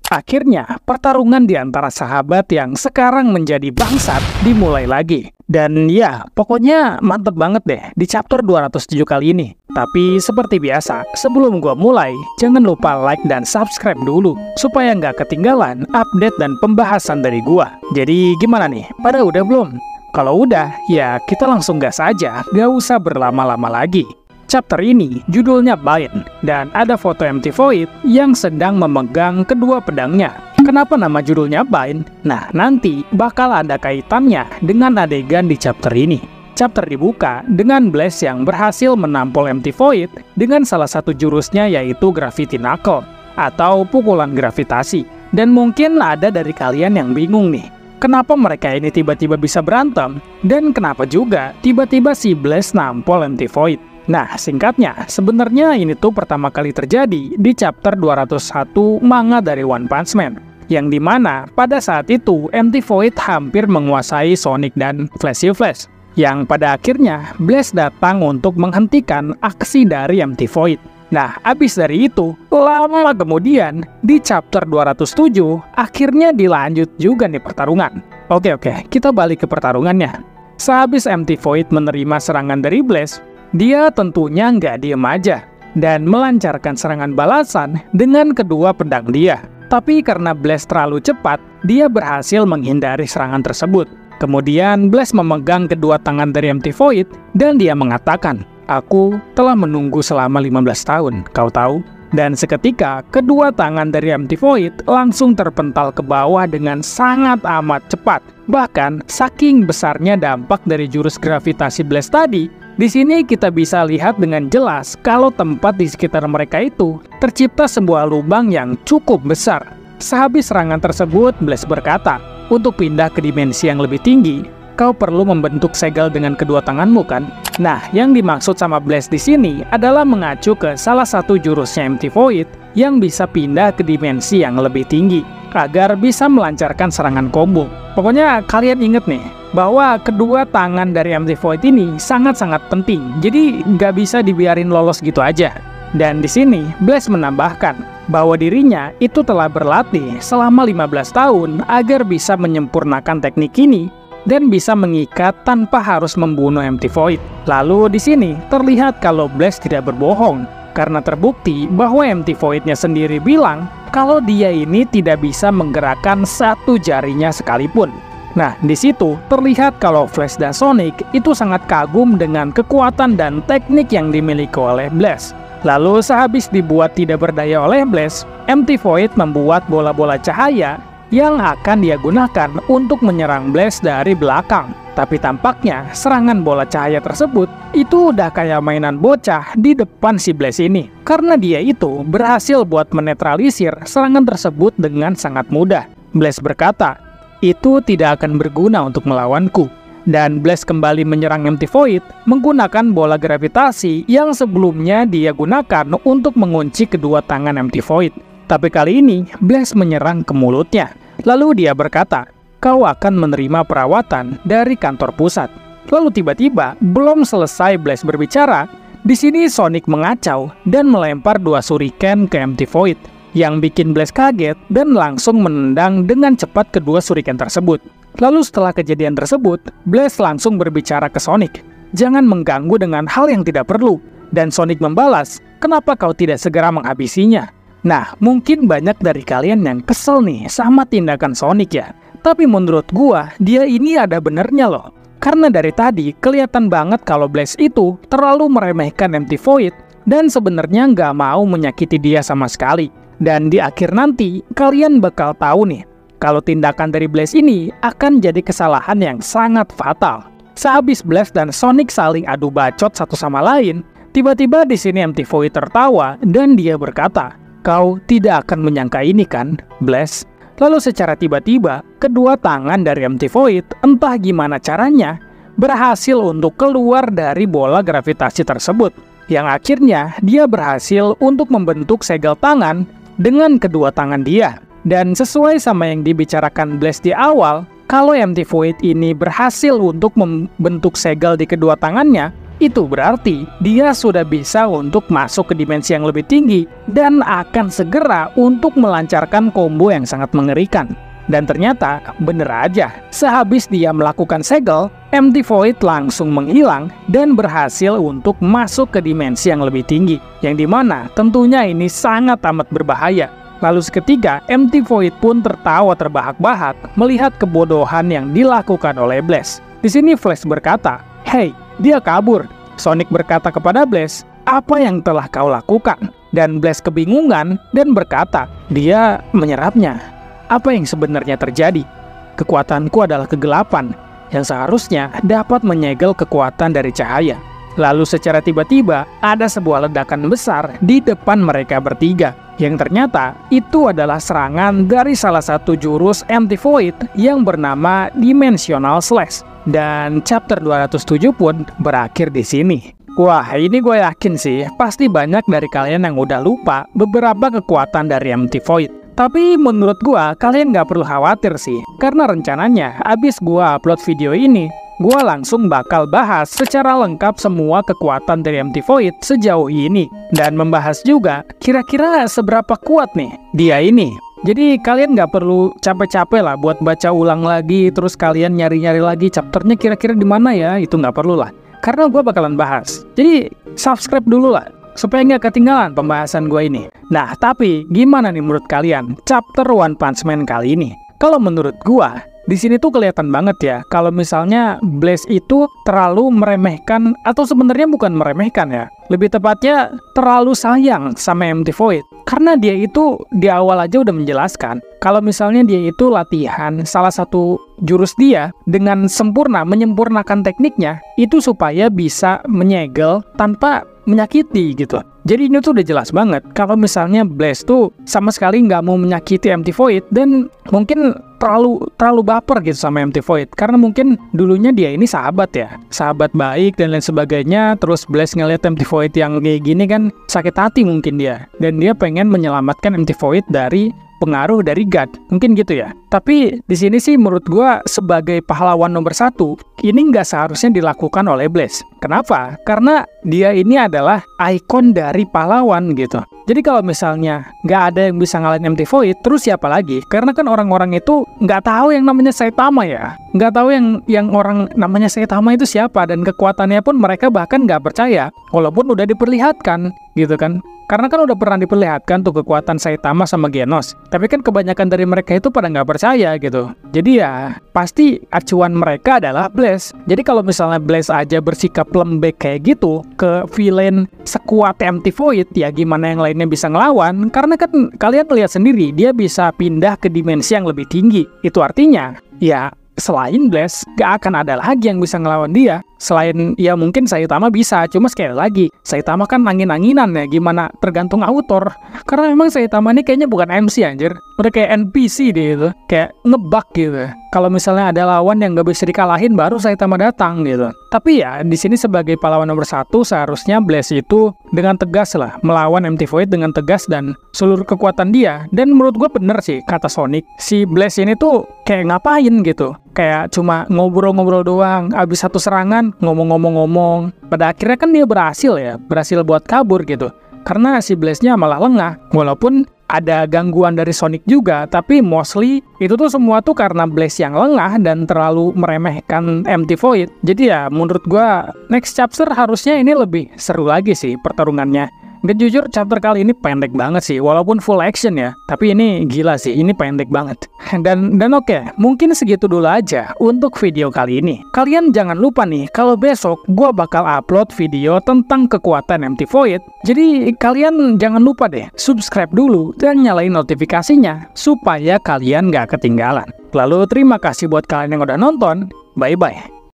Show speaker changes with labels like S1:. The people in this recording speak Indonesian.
S1: Akhirnya, pertarungan di antara sahabat yang sekarang menjadi bangsat dimulai lagi. Dan ya, pokoknya mantep banget deh di chapter 207 kali ini. Tapi seperti biasa, sebelum gua mulai, jangan lupa like dan subscribe dulu supaya nggak ketinggalan update dan pembahasan dari gua. Jadi gimana nih? Pada udah belum? Kalau udah, ya kita langsung gas aja, gak usah berlama-lama lagi. Chapter ini judulnya Bind, dan ada foto MT Void yang sedang memegang kedua pedangnya. Kenapa nama judulnya Bind? Nah, nanti bakal ada kaitannya dengan adegan di chapter ini. Chapter dibuka dengan Blaze yang berhasil menampol MT Void dengan salah satu jurusnya yaitu Gravity Knuckle, atau pukulan gravitasi. Dan mungkin ada dari kalian yang bingung nih, kenapa mereka ini tiba-tiba bisa berantem, dan kenapa juga tiba-tiba si Blaze nampol MT Void. Nah, singkatnya, sebenarnya ini tuh pertama kali terjadi di chapter 201 manga dari One Punch Man, yang dimana pada saat itu MT Void hampir menguasai Sonic dan Flashy Flash, yang pada akhirnya Blaze datang untuk menghentikan aksi dari MT Void. Nah, abis dari itu, lama kemudian, di chapter 207, akhirnya dilanjut juga nih pertarungan. Oke, kita balik ke pertarungannya. Sehabis MT Void menerima serangan dari Blaze, dia tentunya nggak diem aja dan melancarkan serangan balasan dengan kedua pedang dia. Tapi karena Blaze terlalu cepat, dia berhasil menghindari serangan tersebut. Kemudian Blaze memegang kedua tangan dari MT Void dan dia mengatakan, "Aku telah menunggu selama 15 tahun, kau tahu?" Dan seketika, kedua tangan dari MT Void langsung terpental ke bawah dengan sangat amat cepat. Bahkan, saking besarnya dampak dari jurus gravitasi Blaze tadi, di sini kita bisa lihat dengan jelas kalau tempat di sekitar mereka itu tercipta sebuah lubang yang cukup besar. Sehabis serangan tersebut, Blaze berkata, "Untuk pindah ke dimensi yang lebih tinggi, kau perlu membentuk segel dengan kedua tanganmu, kan?" Nah, yang dimaksud sama Blaze di sini adalah mengacu ke salah satu jurusnya MT Void yang bisa pindah ke dimensi yang lebih tinggi agar bisa melancarkan serangan combo. Pokoknya kalian inget nih bahwa kedua tangan dari MT Void ini sangat-sangat penting. Jadi nggak bisa dibiarin lolos gitu aja. Dan di sini Blaze menambahkan bahwa dirinya itu telah berlatih selama 15 tahun agar bisa menyempurnakan teknik ini dan bisa mengikat tanpa harus membunuh MT Void. Lalu di sini terlihat kalau Blaze tidak berbohong karena terbukti bahwa MT Void-nya sendiri bilang kalau dia ini tidak bisa menggerakkan satu jarinya sekalipun. Nah, di situ terlihat kalau Flash dan Sonic itu sangat kagum dengan kekuatan dan teknik yang dimiliki oleh Blaze. Lalu sehabis dibuat tidak berdaya oleh Blaze, MT Void membuat bola-bola cahaya yang akan dia gunakan untuk menyerang Blaze dari belakang. Tapi tampaknya serangan bola cahaya tersebut itu udah kayak mainan bocah di depan si Blaze ini. Karena dia itu berhasil buat menetralisir serangan tersebut dengan sangat mudah. Blaze berkata, "Itu tidak akan berguna untuk melawanku." Dan Blaze kembali menyerang MT Void menggunakan bola gravitasi yang sebelumnya dia gunakan untuk mengunci kedua tangan MT Void. Tapi kali ini Blaze menyerang ke mulutnya. Lalu dia berkata, "Kau akan menerima perawatan dari kantor pusat." Lalu tiba-tiba, belum selesai Blaze berbicara, di sini Sonic mengacau dan melempar dua shuriken ke MT Void, yang bikin Blaze kaget dan langsung menendang dengan cepat kedua shuriken tersebut. Lalu setelah kejadian tersebut, Blaze langsung berbicara ke Sonic, "Jangan mengganggu dengan hal yang tidak perlu." Dan Sonic membalas, "Kenapa kau tidak segera menghabisinya?" Nah, mungkin banyak dari kalian yang kesel nih sama tindakan Sonic ya. Tapi menurut gua, dia ini ada benernya loh. Karena dari tadi kelihatan banget kalau Blaze itu terlalu meremehkan MT Void dan sebenarnya nggak mau menyakiti dia sama sekali. Dan di akhir nanti, kalian bakal tahu nih, kalau tindakan dari Blaze ini akan jadi kesalahan yang sangat fatal. Sehabis Blaze dan Sonic saling adu bacot satu sama lain, tiba-tiba di sini MT Void tertawa dan dia berkata, "Kau tidak akan menyangka ini kan, Blaze?" Lalu secara tiba-tiba, kedua tangan dari MT Void, entah gimana caranya, berhasil untuk keluar dari bola gravitasi tersebut. Yang akhirnya, dia berhasil untuk membentuk segel tangan dengan kedua tangan dia. Dan sesuai sama yang dibicarakan Blaze di awal, kalau MT Void ini berhasil untuk membentuk segel di kedua tangannya, itu berarti dia sudah bisa untuk masuk ke dimensi yang lebih tinggi dan akan segera untuk melancarkan combo yang sangat mengerikan. Dan ternyata bener aja, sehabis dia melakukan segel, Empty Void langsung menghilang dan berhasil untuk masuk ke dimensi yang lebih tinggi, yang dimana tentunya ini sangat amat berbahaya. Lalu seketika, Empty Void pun tertawa terbahak-bahak melihat kebodohan yang dilakukan oleh Blaze. Di sini Flash berkata, "Hey, dia kabur." Sonic berkata kepada Blaze, "Apa yang telah kau lakukan?" Dan Blaze kebingungan dan berkata, "Dia menyerapnya." Apa yang sebenarnya terjadi? Kekuatanku adalah kegelapan yang seharusnya dapat menyegel kekuatan dari cahaya. Lalu secara tiba-tiba ada sebuah ledakan besar di depan mereka bertiga, yang ternyata itu adalah serangan dari salah satu jurus Empty Void yang bernama Dimensional Slash. Dan chapter 207 pun berakhir di sini. Wah, ini gue yakin sih pasti banyak dari kalian yang udah lupa beberapa kekuatan dari Empty Void. Tapi menurut gua, kalian nggak perlu khawatir sih, karena rencananya abis gua upload video ini, gua langsung bakal bahas secara lengkap semua kekuatan dari Empty Void sejauh ini, dan membahas juga kira-kira seberapa kuat nih dia ini. Jadi kalian nggak perlu capek-capek lah buat baca ulang lagi, terus kalian nyari-nyari lagi chapternya kira-kira di mana ya, itu nggak perlu lah, karena gua bakalan bahas. Jadi subscribe dulu lah, supaya nggak ketinggalan pembahasan gue ini. Nah, tapi gimana nih menurut kalian chapter One Punch Man kali ini? Kalau menurut gue, di sini tuh kelihatan banget ya kalau misalnya Blaze itu terlalu meremehkan, atau sebenarnya bukan meremehkan ya, lebih tepatnya terlalu sayang sama Empty Void. Karena dia itu di awal aja udah menjelaskan kalau misalnya dia itu latihan salah satu jurus dia dengan sempurna, menyempurnakan tekniknya itu supaya bisa menyegel tanpa menyakiti gitu. Jadi ini tuh udah jelas banget kalau misalnya Blaze tuh sama sekali nggak mau menyakiti Empty Void, dan mungkin terlalu baper gitu sama Empty Void karena mungkin dulunya dia ini sahabat ya, sahabat baik dan lain sebagainya. Terus Blaze ngeliat Empty Void yang kayak gini kan sakit hati mungkin dia, dan dia pengen menyelamatkan Empty Void dari pengaruh dari God, mungkin gitu ya. Tapi di sini sih menurut gua sebagai pahlawan nomor 1, ini nggak seharusnya dilakukan oleh Blaze. Kenapa? Karena dia ini adalah ikon dari pahlawan gitu. Jadi kalau misalnya nggak ada yang bisa ngalahin Empty Void, terus siapa lagi? Karena kan orang-orang itu nggak tahu yang namanya Saitama ya, nggak tahu yang orang namanya Saitama itu siapa, dan kekuatannya pun mereka bahkan nggak percaya, walaupun udah diperlihatkan gitu kan. Karena kan udah pernah diperlihatkan tuh kekuatan Saitama sama Genos, tapi kan kebanyakan dari mereka itu pada nggak percaya gitu. Jadi ya pasti acuan mereka adalah Blaze. Jadi kalau misalnya Blaze aja bersikap lembek kayak gitu ke villain sekuat Empty Void, ya gimana yang lainnya bisa ngelawan? Karena kan kalian lihat sendiri dia bisa pindah ke dimensi yang lebih tinggi. Itu artinya ya selain Blaze, gak akan ada lagi yang bisa ngelawan dia. Selain ya mungkin Saitama bisa, cuma sekali lagi Saitama kan angin-anginan ya, gimana tergantung autor. Karena memang Saitama ini kayaknya bukan MC anjir, udah kayak NPC dia itu, kayak ngebug gitu. Kalau misalnya ada lawan yang gak bisa dikalahin, baru Saitama datang gitu. Tapi ya di sini sebagai pahlawan nomor 1, seharusnya Blaze itu dengan tegas lah melawan Empty Void dengan tegas dan seluruh kekuatan dia. Dan menurut gue bener sih kata Sonic, si Blaze ini tuh kayak ngapain gitu, kayak cuma ngobrol-ngobrol doang, abis satu serangan ngomong-ngomong-ngomong. Pada akhirnya kan dia berhasil buat kabur gitu, karena si Blaze-nya malah lengah. Walaupun ada gangguan dari Sonic juga, tapi mostly itu tuh semua tuh karena Blaze yang lengah dan terlalu meremehkan Empty Void. Jadi ya menurut gua next chapter harusnya ini lebih seru lagi sih pertarungannya. Dan jujur chapter kali ini pendek banget sih, walaupun full action ya, tapi ini gila sih, ini pendek banget. Dan oke, mungkin segitu dulu aja untuk video kali ini. Kalian jangan lupa nih, kalau besok gua bakal upload video tentang kekuatan Empty Void. Jadi kalian jangan lupa deh, subscribe dulu dan nyalain notifikasinya, supaya kalian gak ketinggalan. Lalu terima kasih buat kalian yang udah nonton, bye-bye.